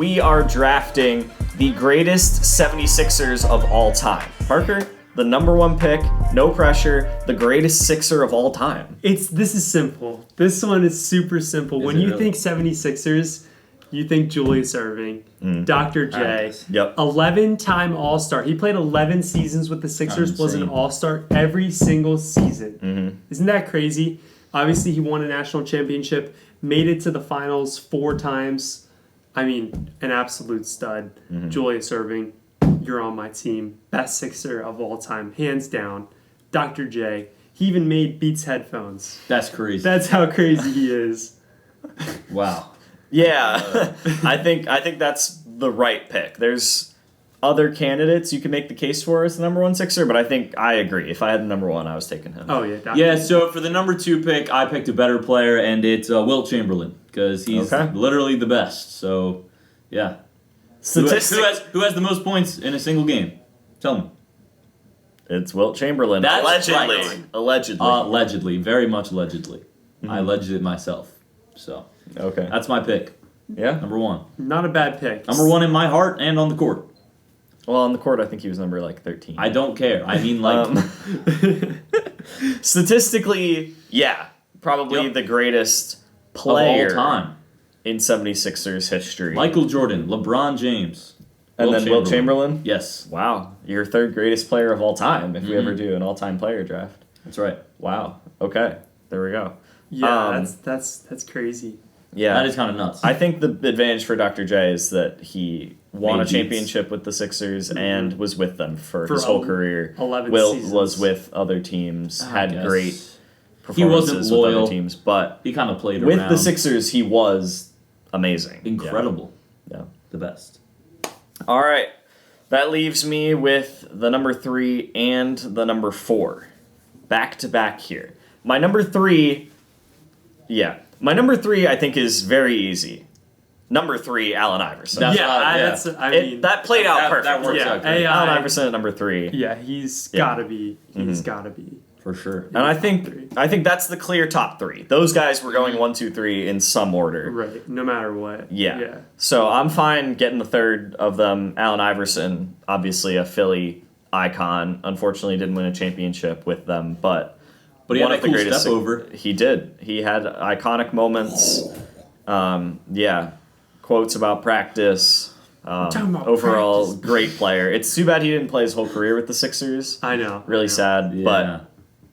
we are drafting the greatest 76ers of all time. Parker, the number one pick, no pressure, the greatest Sixer of all time. This is simple. This one is super simple. When you think 76ers, you think Julius Erving, Dr. J, 11-time All-Star. He played 11 seasons with the Sixers, was an All-Star every single season. Isn't that crazy? Obviously, he won a national championship, made it to the finals 4 times. I mean, an absolute stud. Julius Erving, you're on my team. Best Sixer of all time, hands down. Dr. J, he even made Beats headphones. That's crazy. That's how crazy he is. Wow. Yeah, I think that's the right pick. There's other candidates you can make the case for as the number one Sixer, but I agree. If I had the number one, I was taking him. Oh, yeah. Yeah, so for the number 2 pick, I picked a better player, and it's Wilt Chamberlain, because he's literally the best. So, yeah. Who has the most points in a single game? Tell me. It's Wilt Chamberlain. That's Allegedly. Allegedly. Very much allegedly. I alleged it myself. So, that's my pick. Yeah? Number 1. Not a bad pick. Number 1 in my heart and on the court. Well, on the court, I think he was number, 13. I don't care. I mean, statistically, yeah. Probably the greatest player of all time in 76ers history. Michael Jordan, LeBron James. And then Wilt Chamberlain? Yes. Wow. Your third greatest player of all time, if we ever do an all-time player draft. That's right. Wow. Okay. There we go. Yeah, that's crazy. Yeah. That is kind of nuts. I think the advantage for Dr. J is that he won a championship with the Sixers and was with them for his whole career. 11 Wilt seasons. was with other teams, had great performances he wasn't loyal. with other teams, but he kind of played with around. the Sixers, he was amazing. Incredible. Yeah. The best. All right. That leaves me with the number 3 and the number 4. Back to back here. My number 3, I think is very easy. Number 3, Allen Iverson. That played out perfect. That works out good. Allen Iverson at number 3. Yeah, he's gotta be. He's gotta be. For sure. And I think that's the clear top 3. Those guys were going 1, 2, 3 in some order. Right, no matter what. Yeah. So I'm fine getting the third of them. Allen Iverson, obviously a Philly icon. Unfortunately, didn't win a championship with them, but he had a cool step over. He did. He had iconic moments. Quotes about practice. Overall, great player. It's too bad he didn't play his whole career with the Sixers. I know. Really sad, but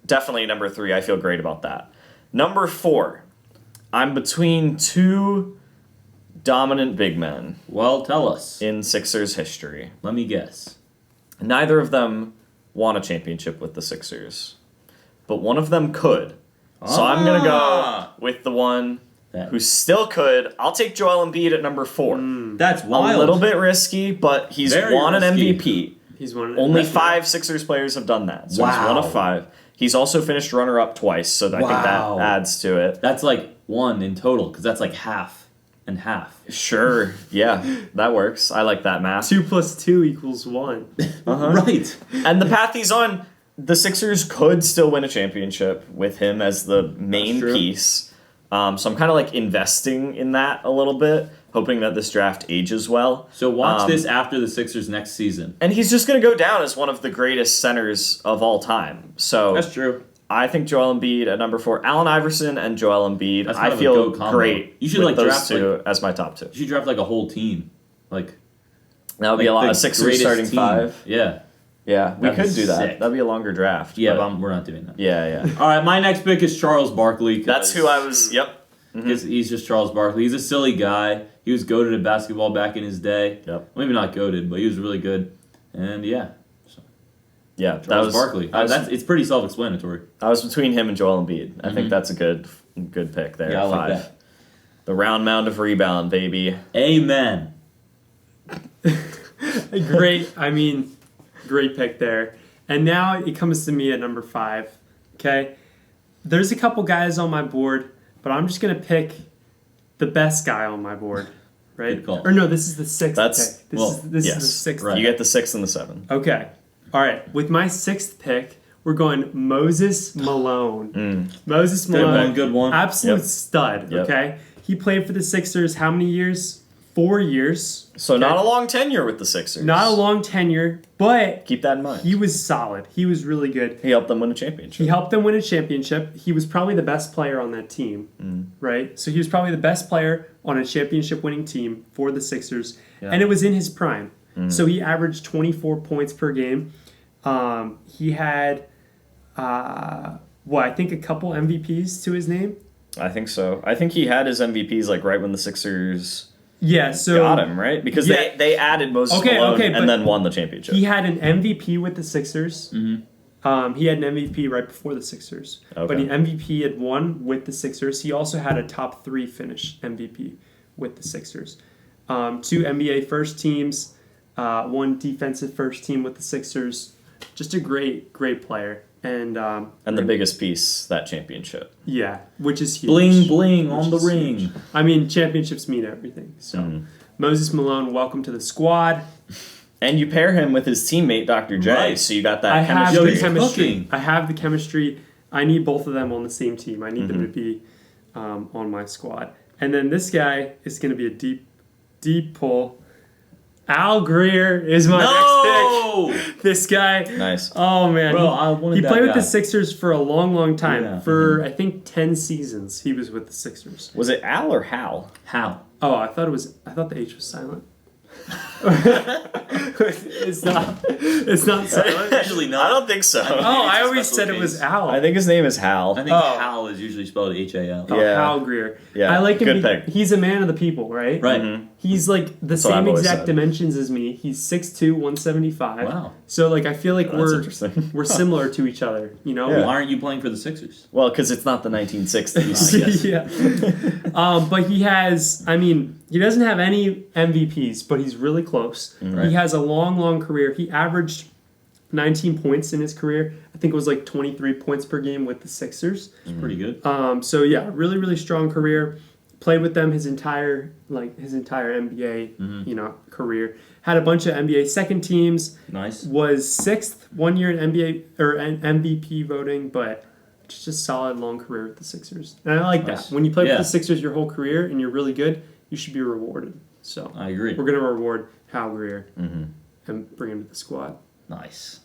definitely number 3. I feel great about that. Number 4. I'm between 2 dominant big men. Well, tell us. In Sixers history. Let me guess. Neither of them won a championship with the Sixers, but one of them could. So I'm going to go with the one who still could. I'll take Joel Embiid at number 4. That's wild. A little bit risky, but he's won an MVP. He's won. Only 5 Sixers players have done that. So he's one of 5. He's also finished runner-up twice, so I think that adds to it. That's 1 in total, because that's half and half. Sure, yeah, that works. I like that math. 2 + 2 = 1. Right. And the path he's on, the Sixers could still win a championship with him as the main piece. So I'm kind of investing in that a little bit, hoping that this draft ages well. So watch this after the Sixers next season. And he's just going to go down as one of the greatest centers of all time. So that's true. I think Joel Embiid at number 4. Allen Iverson and Joel Embiid. I feel great. You should with those draft 2 as my top 2. You should draft a whole team. That would be a lot of Sixers starting team. 5. Yeah. Yeah, we could do that. Sick. That'd be a longer draft. Yeah, but we're not doing that. Yeah. All right, my next pick is Charles Barkley. That's who I was. Yep. Because he's just Charles Barkley. He's a silly guy. He was goated at basketball back in his day. Yep. Maybe not goated, but he was really good. And yeah, Charles Barkley. It's pretty self-explanatory. I was between him and Joel Embiid. I think that's a good pick there. Yeah, I like 5. that. The round mound of rebound, baby. Amen. Great pick there. And now it comes to me at number 5. Okay? There's a couple guys on my board, but I'm just going to pick the best guy on my board. Right? Good call. Or no, this is the 6th pick. This yes. is the 6th Right. You get the 6th and the 7. Okay. All right. With my 6th pick, we're going Moses Malone. Moses Malone. Good one. Absolute stud, okay? He played for the Sixers how many years? 4 years. So not a long tenure with the Sixers. Not a long tenure, but keep that in mind. He was solid. He was really good. He helped them win a championship. He was probably the best player on that team, right? So he was probably the best player on a championship-winning team for the Sixers, and it was in his prime. So he averaged 24 points per game. He had, I think a couple MVPs to his name. I think so. I think he had his MVPs like right when the Sixers got him, right? Because they added Moses Malone and then won the championship. He had an MVP with the Sixers. Mm-hmm. He had an MVP right before the Sixers. Okay. But the MVP had won with the Sixers. He also had a top 3 finish MVP with the Sixers. 2 NBA first teams, 1 defensive first team with the Sixers. Just a great player. And the biggest piece, that championship. Yeah, which is huge. Bling, bling on the ring. Huge. I mean, championships mean everything. So, Moses Malone, welcome to the squad. And you pair him with his teammate, Dr. J, so you got that chemistry. I have the chemistry. I need both of them on the same team. I need them to be on my squad. And then this guy is going to be a deep pull. Al Greer is my next pick. This guy. Nice. Oh, man. Bro, he played with the Sixers for a long time. Yeah. For, I think, 10 seasons he was with the Sixers. Was it Al or Hal? Hal. Oh, I thought the H was silent. It's not silent. Usually not. I don't think so. I always said it was Al. I think his name is Hal. I think Hal is usually spelled H-A-L. Hal Greer. Yeah, I like him. Pick. He's a man of the people, right? Right. Mm-hmm. He's like the same exact dimensions as me. He's 6'2", 175. Wow. So I feel like we're similar to each other. You know. Yeah. Why aren't you playing for the Sixers? Well, because it's not the 1960s. Yeah. But he has. I mean, he doesn't have any MVPs, but he's really close. Right. He has a long career. He averaged 19 points in his career. I think it was like 23 points per game with the Sixers. It's pretty good. So yeah, really strong career. Played with them his entire NBA career. Had a bunch of NBA second teams. Nice. Was 6th 1 year in NBA or MVP voting, but just a solid long career with the Sixers. And I like that. When you play with the Sixers your whole career and you're really good, you should be rewarded. So I agree. We're gonna reward Hal Greer and bring him to the squad. Nice.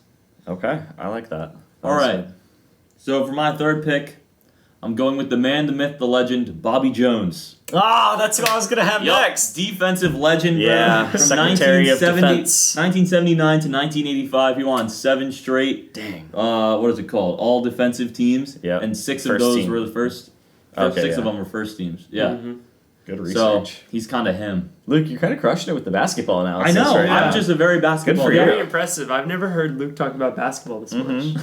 Okay, I like that. All right. So for my third pick, I'm going with the man, the myth, the legend, Bobby Jones. That's what I was going to have next. Defensive legend. From Secretary of Defense. 1979 to 1985, he won 7 straight. Dang. What is it called? All defensive teams. Yep. And 6 of those were the first. Okay, 6 of them were first teams. Yeah. Mm-hmm. Good research. So he's kind of him. Luke, you're kind of crushing it with the basketball analysis. I know. Right I'm just a very basketball guy. Very impressive. I've never heard Luke talk about basketball this much.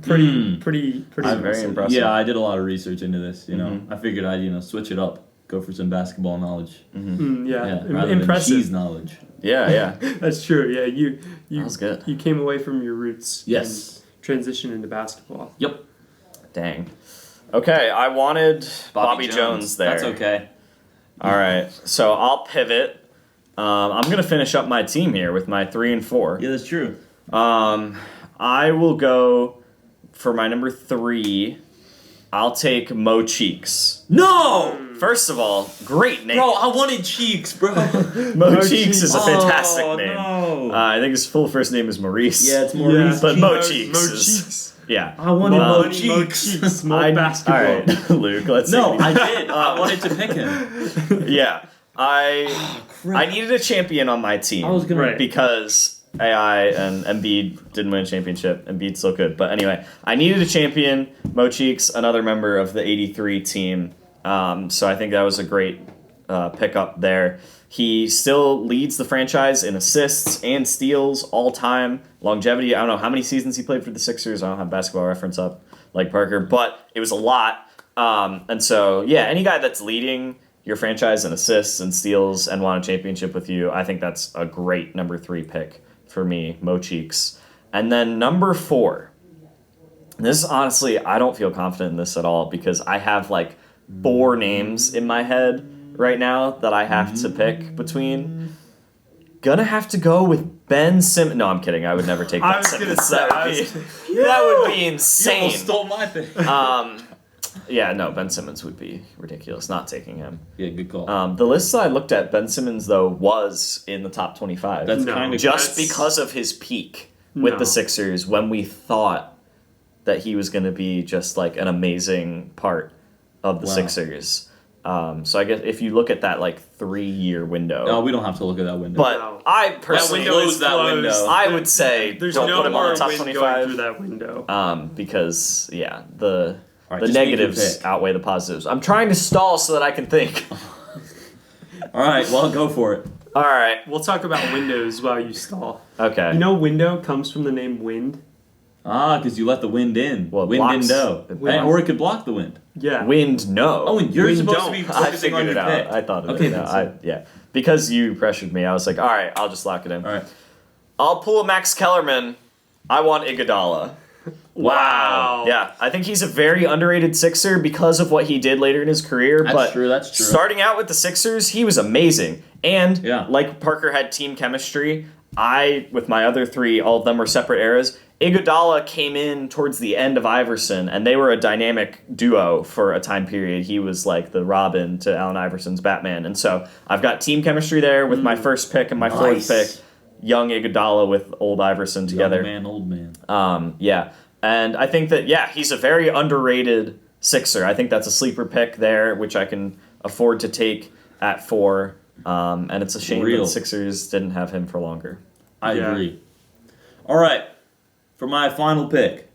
Pretty. I'm very impressive. Yeah, I did a lot of research into this. You know, I figured I'd switch it up, go for some basketball knowledge. Rather impressive. than cheese knowledge. Yeah. That's true. Yeah, you that was good. You came away from your roots. Yes. And transitioned into basketball. Yep. Dang. Okay, I wanted Bobby Jones there. That's okay. All right, so I'll pivot. I'm going to finish up my team here with my 3 and 4. Yeah, that's true. I will go for my number 3. I'll take Mo Cheeks. No! First of all, great name. Bro, I wanted Cheeks, bro. Mo Cheeks is a fantastic name. No. I think his full first name is Maurice. Yeah, it's Maurice. But Mo Cheeks. Mo Cheeks. Yeah. I wanted Mo Cheeks. More basketball. All right, Luke, let's see. No, I did. I wanted to pick him. Yeah. I needed a champion on my team. I was gonna because AI and Embiid didn't win a championship. Embiid's still good. But anyway, I needed a champion. Mo Cheeks, another member of the 83 team. So I think that was a great pickup there. He still leads the franchise in assists and steals all time. Longevity, I don't know how many seasons he played for the Sixers. I don't have Basketball Reference up like Parker, but it was a lot. And so, yeah, any guy that's leading your franchise in assists and steals and won a championship with you, I think that's a great number 3 pick for me, Mo Cheeks. And then number 4. This, honestly, I don't feel confident in this at all because I have like 4 names in my head right now that I have to pick between. Gonna have to go with Ben Simmons. No, I'm kidding. I would never take Ben Simmons. That would be insane. You almost stole my pick. Yeah, no, Ben Simmons would be ridiculous not taking him. Yeah, good call. The list I looked at, Ben Simmons, though, was in the top 25. That's kind of just because of his peak with the Sixers when we thought that he was going to be just like an amazing part of the Sixers. So I guess if you look at that like 3-year window. No, we don't have to look at that window. But I personally close that window. I would say don't put him on the top 25 through that window. because the negatives outweigh the positives. I'm trying to stall so that I can think. All right, well, go for it. All right, we'll talk about windows while you stall. Okay. You know, window comes from the name wind. Because you let the wind in. Well, wind window. Or it could block the wind. Yeah. Wind, no. Oh, and you're wind supposed don't. to be focusing on your pick. I thought of okay, it. No, because you pressured me, I was like, all right, I'll just lock it in. All right. I'll pull a Max Kellerman. I want Iguodala. Wow. Yeah, I think he's a very underrated Sixer because of what he did later in his career. That's true. Starting out with the Sixers, he was amazing. And like Parker had team chemistry, with my other 3, all of them were separate eras. Iguodala came in towards the end of Iverson, and they were a dynamic duo for a time period. He was like the Robin to Allen Iverson's Batman. And so I've got team chemistry there with my first pick and my fourth pick. Young Iguodala with old Iverson together. Young man, old man. Yeah. And I think that, he's a very underrated Sixer. I think that's a sleeper pick there, which I can afford to take at 4. And it's a shame that the Sixers didn't have him for longer. I agree. All right. For my final pick,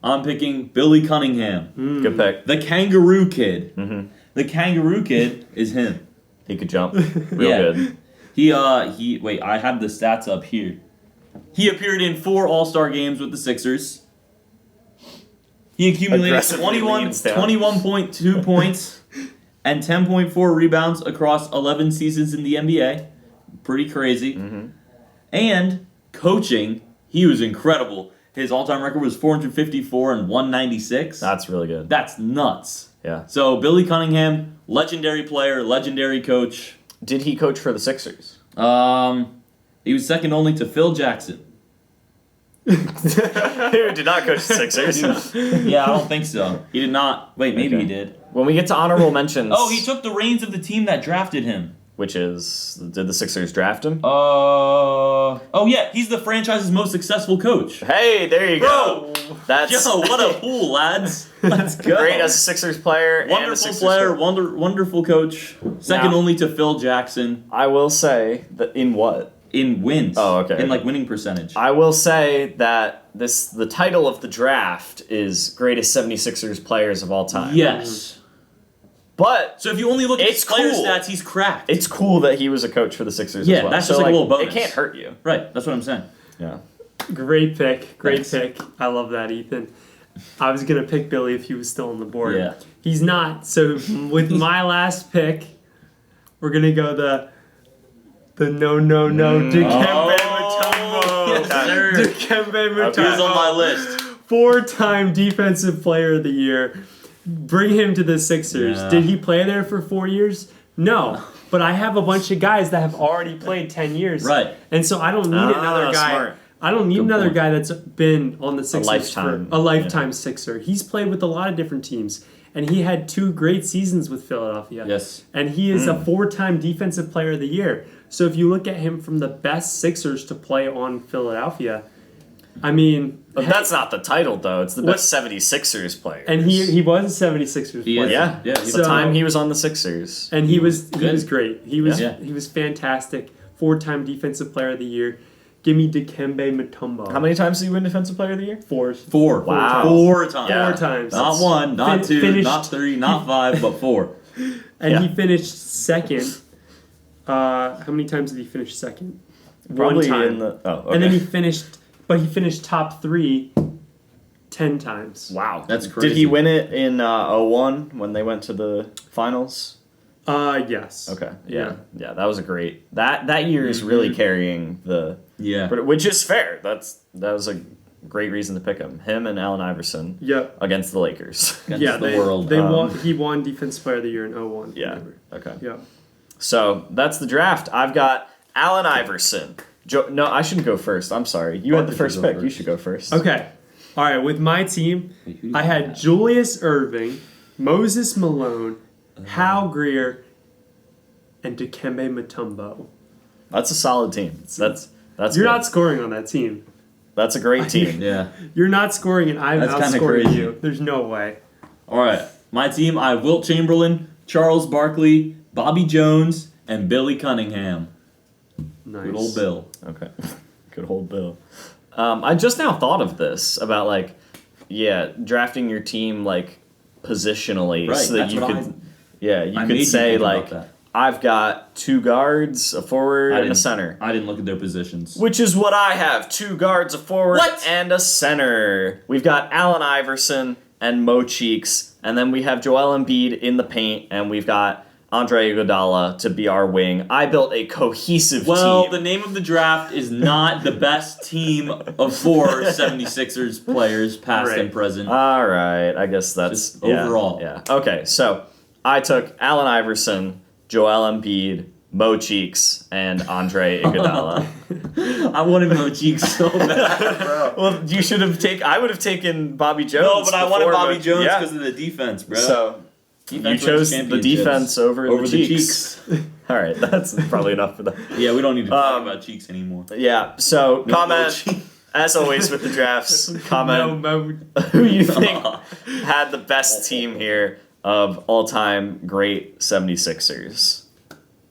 I'm picking Billy Cunningham. Good pick. The Kangaroo Kid. Mm-hmm. The Kangaroo Kid is him. He could jump real good. Wait, I have the stats up here. He appeared in 4 All-Star games with the Sixers. He accumulated 21.2 points and 10.4 rebounds across 11 seasons in the NBA. Pretty crazy. Mm-hmm. And coaching, he was incredible. His all-time record was 454 and 196. That's really good. That's nuts. Yeah. So Billy Cunningham, legendary player, legendary coach. Did he coach for the Sixers? He was second only to Phil Jackson. Who did not coach the Sixers? Yeah, I don't think so. He did not. Wait, maybe he did. When we get to honorable mentions... Oh, he took the reins of the team that drafted him. Which is... Did the Sixers draft him? Oh, yeah. He's the franchise's most successful coach. Hey, there you go. That's... Yo, what a pool, lads. Let's go. Great as a Sixers player. Wonderful player, wonderful coach. Second only to Phil Jackson. I will say that in what? In wins. Oh, okay. In winning percentage. I will say that the title of the draft is greatest 76ers players of all time. Yes. But so if you only look at his player stats, he's cracked. It's cool that he was a coach for the Sixers as well. That's just a little bonus. It can't hurt you. Right, that's what I'm saying. Yeah. Great pick. Pick. I love that, Ethan. I was going to pick Billy if he was still on the board. Yeah. He's not. So with my last pick, we're going to go the no, Dikembe Mutombo. Yes, sir. Dikembe Mutombo. He's on my list. 4-time Defensive Player of the Year. Bring him to the Sixers. Yeah. Did he play there for 4 years? No. But I have a bunch of guys that have already played 10 years. Right. And so I don't need another guy. Smart. I don't need another guy that's been on the Sixers for a lifetime Sixer. He's played with a lot of different teams. And he had 2 great seasons with Philadelphia. Yes. And he is a 4-time Defensive Player of the Year. So if you look at him from the best Sixers to play on Philadelphia, I mean... But that's not the title, though. It's the best 76ers player. And he was a 76ers player. Yeah. The time he was on the Sixers. And he was great. He was fantastic. 4-time Defensive Player of the Year. Give me Dikembe Mutombo. How many times did he win Defensive Player of the Year? 4. 4. Wow. 4 times. Yeah. 4 times. Not 1, not 2, not 3, not 5, but 4. And he finished second. How many times did he finish second? Probably 1 time. in the... Oh, okay. And then he finished top 3 10 times. Wow. That's crazy. Did he win it in 01 when they went to the finals? Yes. Okay. Yeah. That was a great... That year is really carrying the... Yeah. Which is fair. That was a great reason to pick him. Him and Allen Iverson. Yep. Against the Lakers. Against the world. He won Defensive Player of the Year in 01. Yeah. Remember. Okay. Yep. So that's the draft. I've got Allen Iverson. No, I shouldn't go first. I'm sorry. You had the first pick. You should go first. Okay. All right. With my team, I had Julius Erving, Moses Malone, Hal Greer, and Dikembe Mutombo. That's a solid team. That's You're good. not scoring on that team. That's a great team. Yeah. You're not scoring, and I'm outscoring you. There's no way. All right. My team, I have Wilt Chamberlain, Charles Barkley, Bobby Jones, and Billy Cunningham. Nice. Good old Bill. Okay. Good old Bill. I just now thought of this about drafting your team positionally, right, so that you could you could say I've got 2 guards, a forward, and a center. I didn't look at their positions. Which is what I have: 2 guards, a forward, and a center. We've got Allen Iverson and Mo Cheeks, and then we have Joel Embiid in the paint, and we've got Andre Iguodala to be our wing. I built a cohesive team. Well, the name of the draft is not the best team of 4 76ers players, past and present. All right, I guess that's just overall. Yeah. Okay, so I took Allen Iverson, Joel Embiid, Mo Cheeks, and Andre Iguodala. I wanted Mo Cheeks so bad, bro. Well, you should have taken. I would have taken Bobby Jones. No, but I wanted Bobby Jones because of the defense, bro. So you chose the defense over the Cheeks. All right, that's probably enough for that. Yeah, we don't need to talk about Cheeks anymore. Yeah, so comment, as always with the drafts, comment who you think had the best team here of all-time great 76ers.